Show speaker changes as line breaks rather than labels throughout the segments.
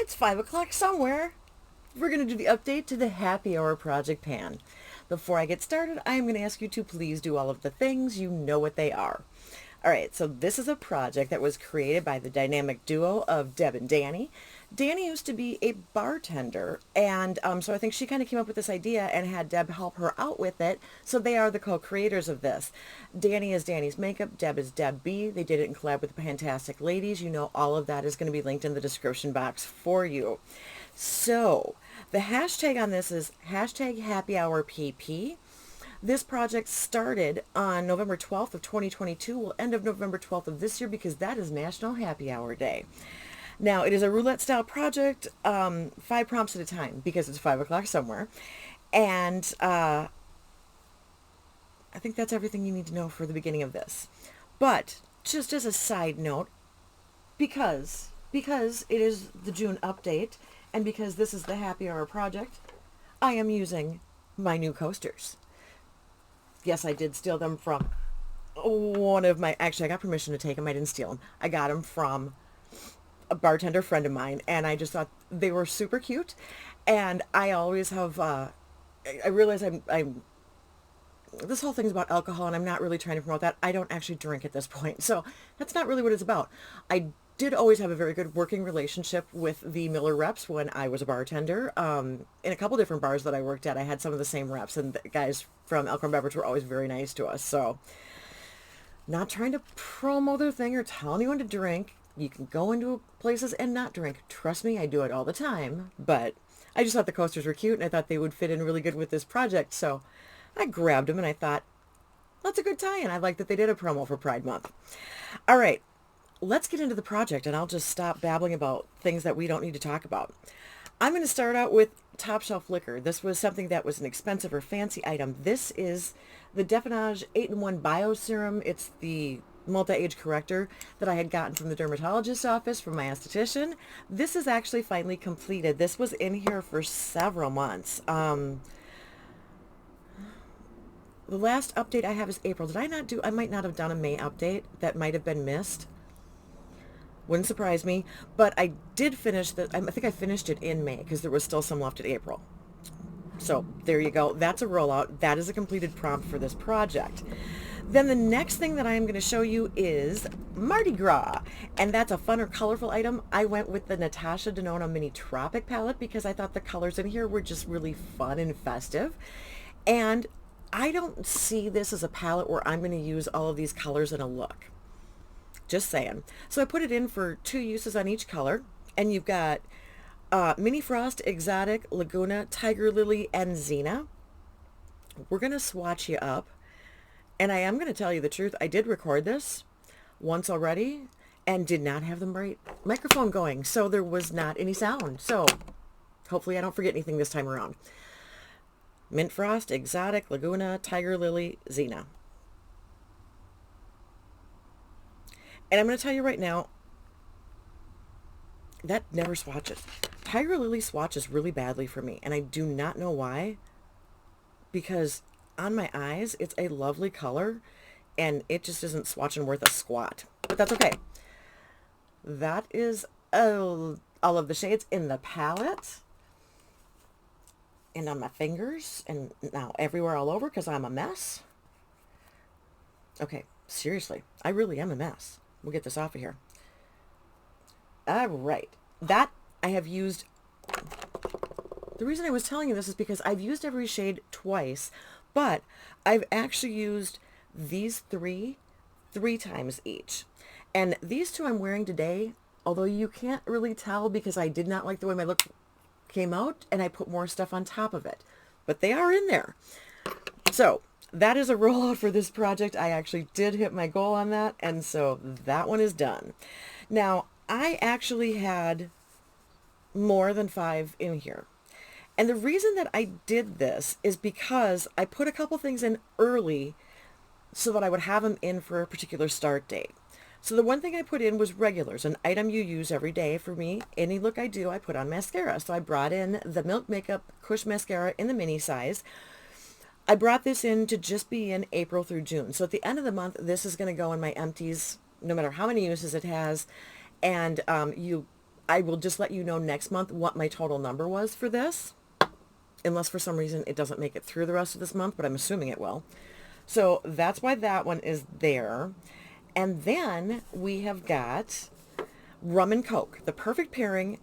It's 5 o'clock somewhere. We're going to do the update to the Happy Hour Project Pan. Before I get started, I am going to ask you to please do all of the things. You know what they are. All right, so this is a project that was created by the dynamic duo of Deb and Danny. Danny used to be a bartender, and so I think she kind of came up with this idea and had Deb help her out with it, so they are the co-creators of this. Danny is Danny's makeup, Deb is Deb B. They did it in collab with the Fantastic Ladies. You know all of that is going to be linked in the description box for you. So, the hashtag on this is hashtag HappyHourPP. This project started on November 12th of 2022, will end of November 12th of this year because that is National Happy Hour Day. Now, it is a roulette style project, 5 prompts at a time because it's 5 o'clock somewhere. And I think that's everything you need to know for the beginning of this. But just as a side note, because it is the June update and because this is the Happy Hour project, I am using my new coasters. Yes, I did steal them from one of my, actually I got permission to take them. I didn't steal them. I got them from a bartender friend of mine, and I just thought they were super cute. And I always have, I realize I'm, this whole thing's about alcohol, and I'm not really trying to promote that. I don't actually drink at this point, so that's not really what it's about. I did always have a very good working relationship with the Miller reps when I was a bartender. In a couple different bars that I worked at, I had some of the same reps, and the guys from Elkhorn Beverage were always very nice to us. So, not trying to promo their thing or tell anyone to drink. You can go into places and not drink. Trust me, I do it all the time. But I just thought the coasters were cute, and I thought they would fit in really good with this project. So, I grabbed them, and I thought, that's a good tie-in. I like that they did a promo for Pride Month. All right. Let's get into the project, and I'll just stop babbling about things that we don't need to talk about. I'm going to start out with top shelf liquor. This was something that was an expensive or fancy item. This is the Definage 8-in-1 Bio Serum. It's the multi-age corrector that I had gotten from the dermatologist's office from my esthetician. This is actually finally completed. This was in here for several months. The last update I have is April. Did I not do, I might not have done a May update. That might have been missed. Wouldn't surprise me, but I did finish I think I finished it in May because there was still some left in April. So there you go. That's a rollout. That is a completed prompt for this project. Then the next thing that I am going to show you is Mardi Gras, and that's a fun or colorful item. I went with the Natasha Denona Mini Tropic palette because I thought the colors in here were just really fun and festive. And I don't see this as a palette where I'm going to use all of these colors in a look. Just saying. So I put it in for 2 uses on each color. And you've got Mini Frost, Exotic, Laguna, Tiger Lily, and Xena. We're going to swatch you up. And I am going to tell you the truth. I did record this once already and did not have the right microphone going. So there was not any sound. So hopefully I don't forget anything this time around. Mint Frost, Exotic, Laguna, Tiger Lily, Xena. And I'm going to tell you right now, that never swatches. Tiger Lily swatches really badly for me, and I do not know why. Because on my eyes, it's a lovely color, and it just isn't swatching worth a squat. But that's okay. That is all of the shades in the palette. And on my fingers, and now everywhere all over, because I'm a mess. Okay, seriously, I really am a mess. We'll get this off of here. All right. That I have used. The reason I was telling you this is because I've used every shade twice, but I've actually used these three times each. And these 2 I'm wearing today, although you can't really tell because I did not like the way my look came out and I put more stuff on top of it. But they are in there. So that is a rollout for this project. I actually did hit my goal on that, and so that one is done. Now, I actually had more than 5 in here. And the reason that I did this is because I put a couple things in early so that I would have them in for a particular start date. So the one thing I put in was regulars, an item you use every day. For me, any look I do, I put on mascara. So I brought in the Milk Makeup Kush Mascara in the mini size. I brought this in to just be in April through June. So at the end of the month, this is going to go in my empties, no matter how many uses it has. And I will just let you know next month what my total number was for this, unless for some reason it doesn't make it through the rest of this month, but I'm assuming it will. So that's why that one is there. And then we have got rum and Coke, the perfect pairing,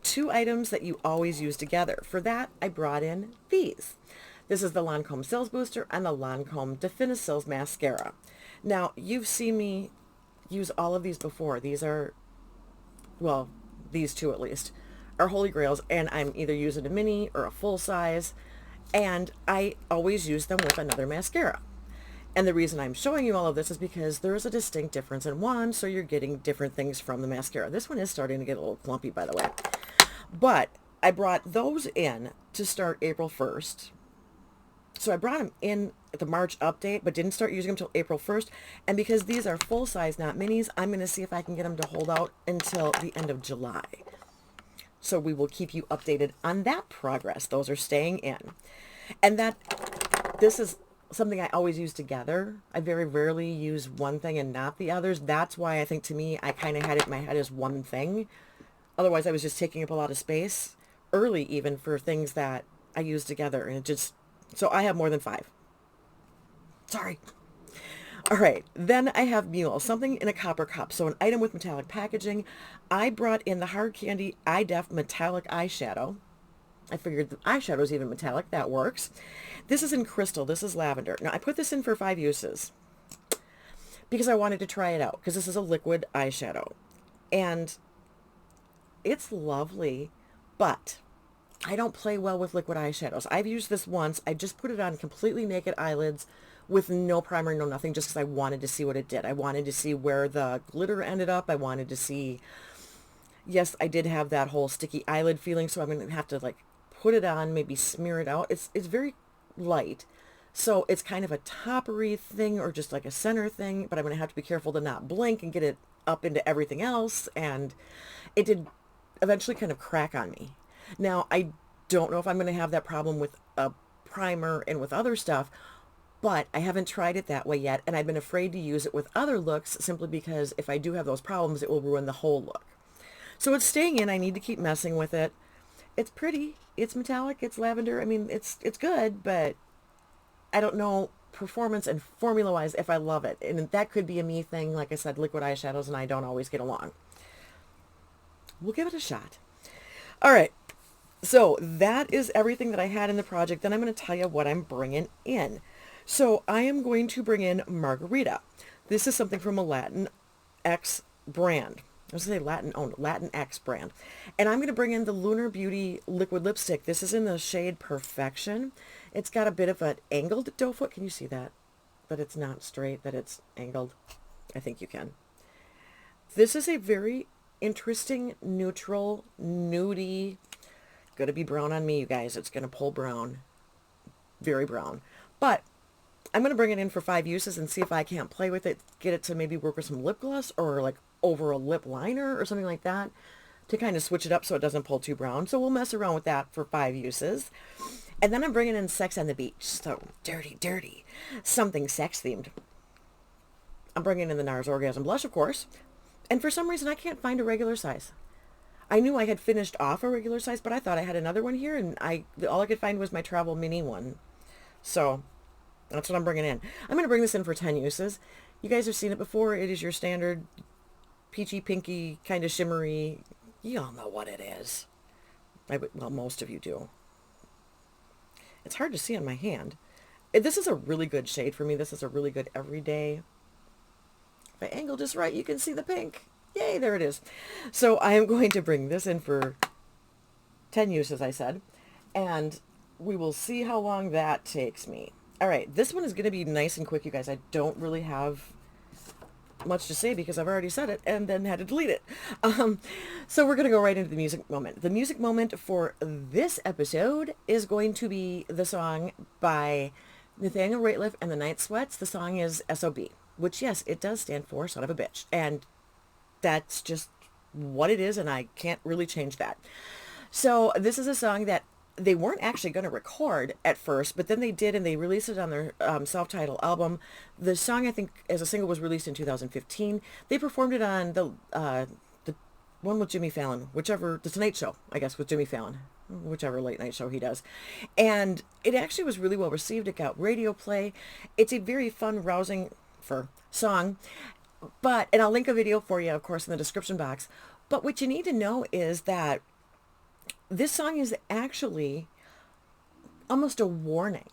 two items that you always use together. For that, I brought in these. This is the Lancome Cils Booster and the Lancome Definicils Mascara. Now, you've seen me use all of these before. These are, well, these two at least, are holy grails, and I'm either using a mini or a full size, and I always use them with another mascara. And the reason I'm showing you all of this is because there is a distinct difference in one, so you're getting different things from the mascara. This one is starting to get a little clumpy, by the way. But I brought those in to start April 1st. So I brought them in at the March update, but didn't start using them until April 1st. And because these are full size, not minis, I'm going to see if I can get them to hold out until the end of July. So we will keep you updated on that progress. Those are staying in. And this is something I always use together. I very rarely use one thing and not the others. That's why I think, to me, I kind of had it in my head as one thing. Otherwise, I was just taking up a lot of space early, even for things that I use together. And it just, so I have more than 5. Sorry. All right. Then I have Mule, something in a copper cup. So an item with metallic packaging. I brought in the Hard Candy Eye Def Metallic Eyeshadow. I figured the eyeshadow is even metallic. That works. This is in crystal. This is lavender. Now, I put this in for 5 uses because I wanted to try it out, because this is a liquid eyeshadow. And it's lovely, but I don't play well with liquid eyeshadows. I've used this once. I just put it on completely naked eyelids with no primer, no nothing, just because I wanted to see what it did. I wanted to see where the glitter ended up. I wanted to see, yes, I did have that whole sticky eyelid feeling, so I'm going to have to, like, put it on, maybe smear it out. It's very light, so it's kind of a toppery thing or just like a center thing, but I'm going to have to be careful to not blink and get it up into everything else, and it did eventually kind of crack on me. Now, I don't know if I'm going to have that problem with a primer and with other stuff, but I haven't tried it that way yet, and I've been afraid to use it with other looks simply because if I do have those problems, it will ruin the whole look. So it's staying in. I need to keep messing with it. It's pretty. It's metallic. It's lavender. I mean, it's good, but I don't know performance and formula-wise if I love it. And that could be a me thing. Like I said, liquid eyeshadows and I don't always get along. We'll give it a shot. All right. So that is everything that I had in the project. Then I'm going to tell you what I'm bringing in. So I am going to bring in Margarita. This is something from a Latin X brand. I was going to say Latin X brand. And I'm going to bring in the Lunar Beauty liquid lipstick. This is in the shade Perfection. It's got a bit of an angled doe foot. Can you see that? That it's not straight, that it's angled. I think you can. This is a very interesting, neutral, nudie. Going to be brown on me, you guys. It's going to pull brown. Very brown. But I'm going to bring it in for 5 uses and see if I can't play with it. Get it to maybe work with some lip gloss or like over a lip liner or something like that to kind of switch it up so it doesn't pull too brown. So we'll mess around with that for 5 uses. And then I'm bringing in Sex on the Beach. So dirty. Something sex themed. I'm bringing in the NARS Orgasm Blush, of course. And for some reason, I can't find a regular size. I knew I had finished off a regular size, but I thought I had another one here, and all I could find was my travel mini one. So that's what I'm bringing in. I'm going to bring this in for 10 uses. You guys have seen it before. It is your standard peachy, pinky, kind of shimmery. You all know what it is. Well, most of you do. It's hard to see on my hand. This is a really good shade for me. This is a really good everyday. If I angle just right, you can see the pink. Yay, there it is. So I am going to bring this in for 10 uses, I said. And we will see how long that takes me. All right, this one is going to be nice and quick, you guys. I don't really have much to say because I've already said it and then had to delete it. So we're going to go right into the music moment. The music moment for this episode is going to be the song by Nathaniel Rateliff and the Night Sweats. The song is SOB, which, yes, it does stand for son of a bitch. And that's just what it is, and I can't really change that. So this is a song that they weren't actually going to record at first, but then they did, and they released it on their self-titled album. The song, I think, as a single was released in 2015. They performed it on the one with Jimmy Fallon, whichever, the Tonight Show, I guess, with Jimmy Fallon, whichever late night show he does. And it actually was really well received. It got radio play. It's a very fun, rousing for song. But, and I'll link a video for you, of course, in the description box. But what you need to know is that this song is actually almost a warning.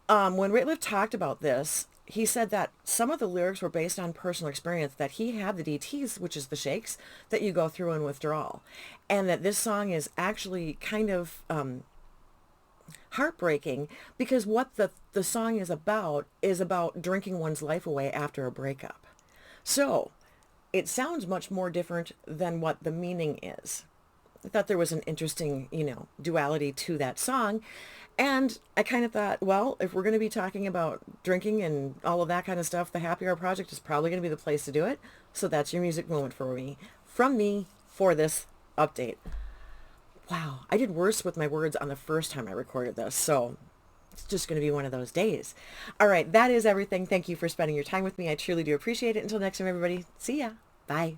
When Rateliff talked about this, he said that some of the lyrics were based on personal experience, that he had the DTs, which is the shakes that you go through in withdrawal, and that this song is actually kind of heartbreaking, because what the song is about drinking one's life away after a breakup. So it sounds much more different than what the meaning is. I thought there was an interesting, duality to that song. And I kind of thought, well, if we're going to be talking about drinking and all of that kind of stuff, the Happy Hour Project is probably going to be the place to do it. So that's your music moment from me for this update. Wow, I did worse with my words on the first time I recorded this, so it's just going to be one of those days. All right, that is everything. Thank you for spending your time with me. I truly do appreciate it. Until next time, everybody, see ya. Bye.